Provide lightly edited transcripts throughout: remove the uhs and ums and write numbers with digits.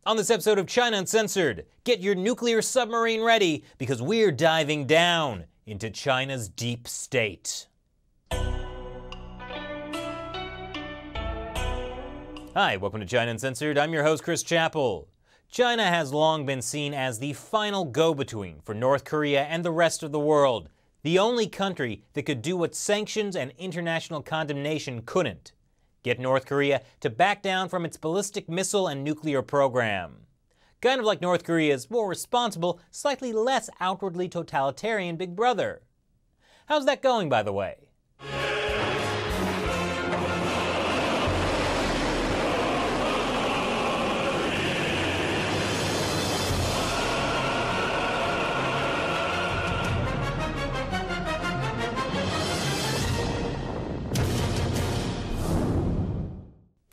On this episode of China Uncensored, get your nuclear submarine ready because we're diving down into China's deep state. Hi, welcome to China Uncensored. I'm your host, Chris Chappell. China has long been seen as the final go-between for North Korea and the rest of the world, the only country that could do what sanctions and international condemnation couldn't: get North Korea to back down from its ballistic missile and nuclear program. Kind of like North Korea's more responsible, slightly less outwardly totalitarian big brother. How's that going, by the way?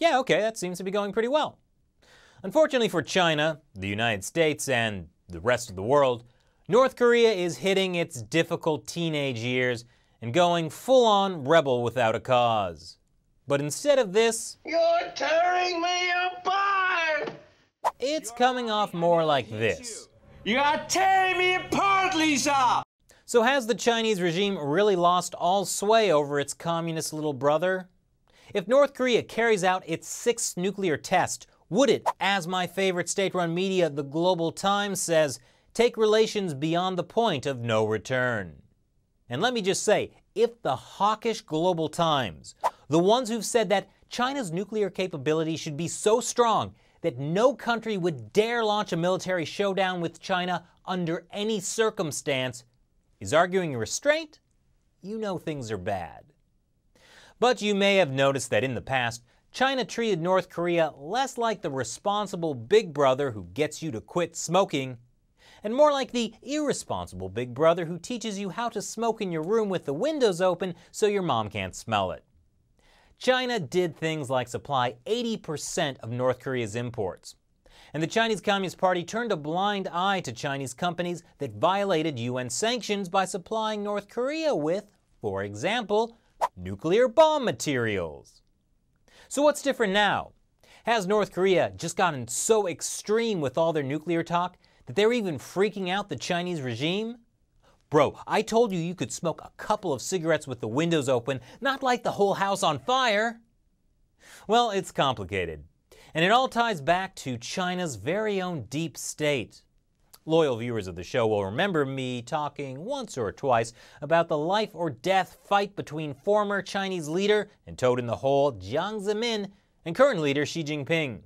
Yeah, okay, that seems to be going pretty well. Unfortunately for China, the United States, and the rest of the world, North Korea is hitting its difficult teenage years and going full-on rebel without a cause. But instead of this, "You're tearing me apart!" it's coming off more like this. "You are tearing me apart, Lisa!" So has the Chinese regime really lost all sway over its communist little brother? If North Korea carries out its sixth nuclear test, would it, as my favorite state-run media, the Global Times, says, take relations beyond the point of no return? And let me just say, if the hawkish Global Times, the ones who've said that China's nuclear capability should be so strong that no country would dare launch a military showdown with China under any circumstance, is arguing restraint, you know things are bad. But you may have noticed that in the past, China treated North Korea less like the responsible big brother who gets you to quit smoking, and more like the irresponsible big brother who teaches you how to smoke in your room with the windows open so your mom can't smell it. China did things like supply 80% of North Korea's imports, and the Chinese Communist Party turned a blind eye to Chinese companies that violated UN sanctions by supplying North Korea with, for example, nuclear bomb materials. So what's different now? Has North Korea just gotten so extreme with all their nuclear talk that they're even freaking out the Chinese regime? Bro, I told you could smoke a couple of cigarettes with the windows open, not light the whole house on fire. Well, it's complicated, and it all ties back to China's very own deep state. Loyal viewers of the show will remember me talking once or twice about the life or death fight between former Chinese leader and toad-in-the-hole Jiang Zemin and current leader Xi Jinping.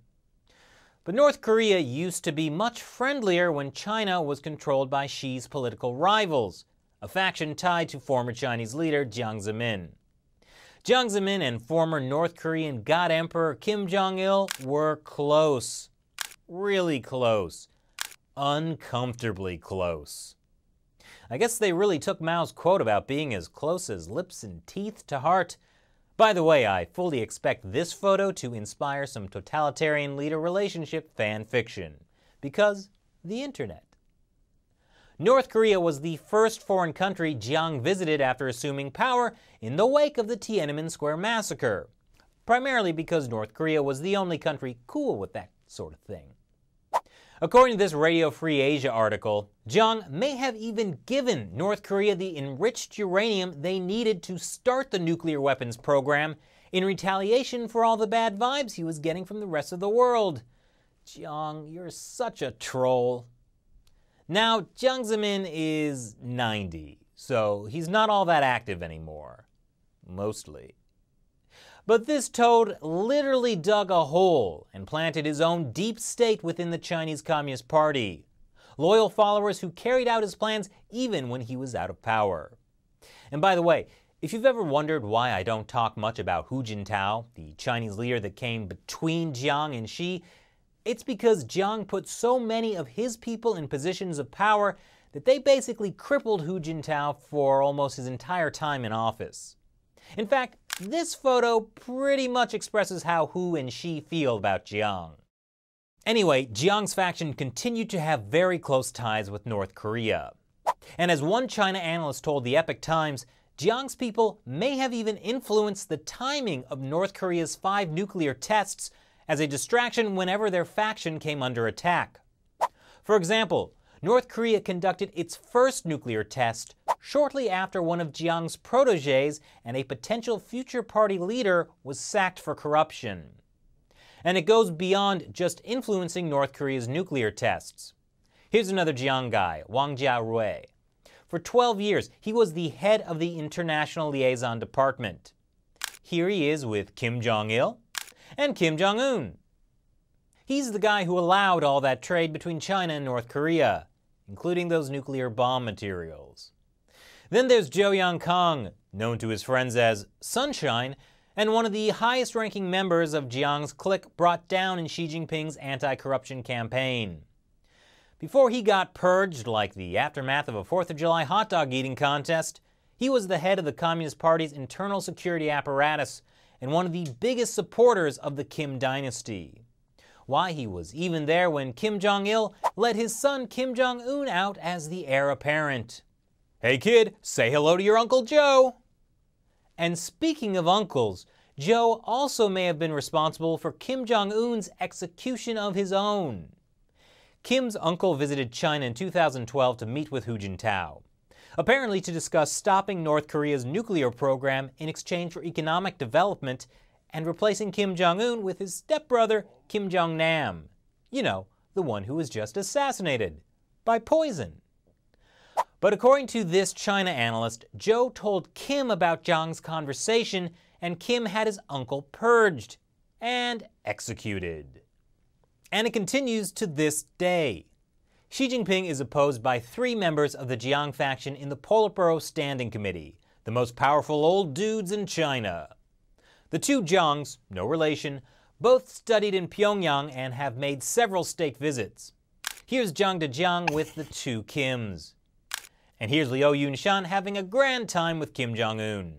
But North Korea used to be much friendlier when China was controlled by Xi's political rivals, a faction tied to former Chinese leader Jiang Zemin. Jiang Zemin and former North Korean God Emperor Kim Jong-il were close. Really close. Uncomfortably close. I guess they really took Mao's quote about being as close as lips and teeth to heart. By the way, I fully expect this photo to inspire some totalitarian leader relationship fan fiction, because the internet. North Korea was the first foreign country Jiang visited after assuming power in the wake of the Tiananmen Square massacre, primarily because North Korea was the only country cool with that sort of thing. According to this Radio Free Asia article, Jiang may have even given North Korea the enriched uranium they needed to start the nuclear weapons program in retaliation for all the bad vibes he was getting from the rest of the world. Jiang, you're such a troll. Now, Jiang Zemin is 90, so he's not all that active anymore. Mostly. But this toad literally dug a hole and planted his own deep state within the Chinese Communist Party. Loyal followers who carried out his plans even when he was out of power. And by the way, if you've ever wondered why I don't talk much about Hu Jintao, the Chinese leader that came between Jiang and Xi, it's because Jiang put so many of his people in positions of power that they basically crippled Hu Jintao for almost his entire time in office. In fact, this photo pretty much expresses how Hu and Xi feel about Jiang. Anyway, Jiang's faction continued to have very close ties with North Korea. And as one China analyst told the Epoch Times, Jiang's people may have even influenced the timing of North Korea's 5 nuclear tests as a distraction whenever their faction came under attack. For example, North Korea conducted its first nuclear test shortly after one of Jiang's protégés and a potential future party leader was sacked for corruption. And it goes beyond just influencing North Korea's nuclear tests. Here's another Jiang guy, Wang Jiarui. For 12 years, he was the head of the International Liaison Department. Here he is with Kim Jong-il and Kim Jong-un. He's the guy who allowed all that trade between China and North Korea, including those nuclear bomb materials. Then there's Zhou Yongkang, known to his friends as Sunshine, and one of the highest-ranking members of Jiang's clique brought down in Xi Jinping's anti-corruption campaign. Before he got purged like the aftermath of a 4th of July hot dog eating contest, he was the head of the Communist Party's internal security apparatus and one of the biggest supporters of the Kim dynasty. Why, he was even there when Kim Jong-il let his son Kim Jong-un out as the heir apparent. Hey kid, say hello to your Uncle Joe! And speaking of uncles, Joe also may have been responsible for Kim Jong-un's execution of his own. Kim's uncle visited China in 2012 to meet with Hu Jintao, apparently to discuss stopping North Korea's nuclear program in exchange for economic development and replacing Kim Jong-un with his stepbrother Kim Jong-nam. You know, the one who was just assassinated by poison. But according to this China analyst, Joe told Kim about Jiang's conversation and Kim had his uncle purged and executed. And it continues to this day. Xi Jinping is opposed by 3 members of the Jiang faction in the Politburo Standing Committee, the most powerful old dudes in China. The 2 Jiangs, no relation, both studied in Pyongyang and have made several state visits. Here's Jiang Dejiang with the 2 Kims. And here's Liu Yunshan having a grand time with Kim Jong-un.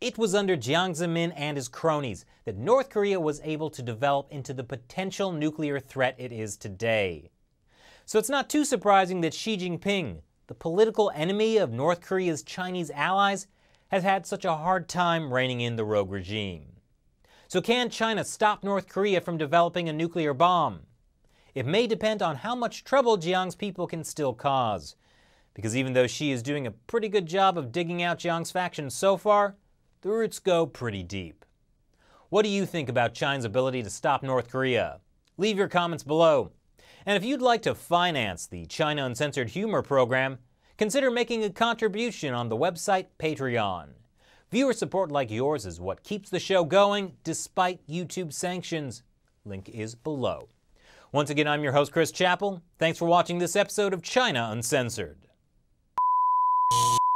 It was under Jiang Zemin and his cronies that North Korea was able to develop into the potential nuclear threat it is today. So it's not too surprising that Xi Jinping, the political enemy of North Korea's Chinese allies, has had such a hard time reining in the rogue regime. So can China stop North Korea from developing a nuclear bomb? It may depend on how much trouble Jiang's people can still cause. Because even though Xi is doing a pretty good job of digging out Jiang's faction so far, the roots go pretty deep. What do you think about China's ability to stop North Korea? Leave your comments below. And if you'd like to finance the China Uncensored Humor program, consider making a contribution on the website Patreon. Viewer support like yours is what keeps the show going despite YouTube sanctions. Link is below. Once again, I'm your host, Chris Chappell. Thanks for watching this episode of China Uncensored.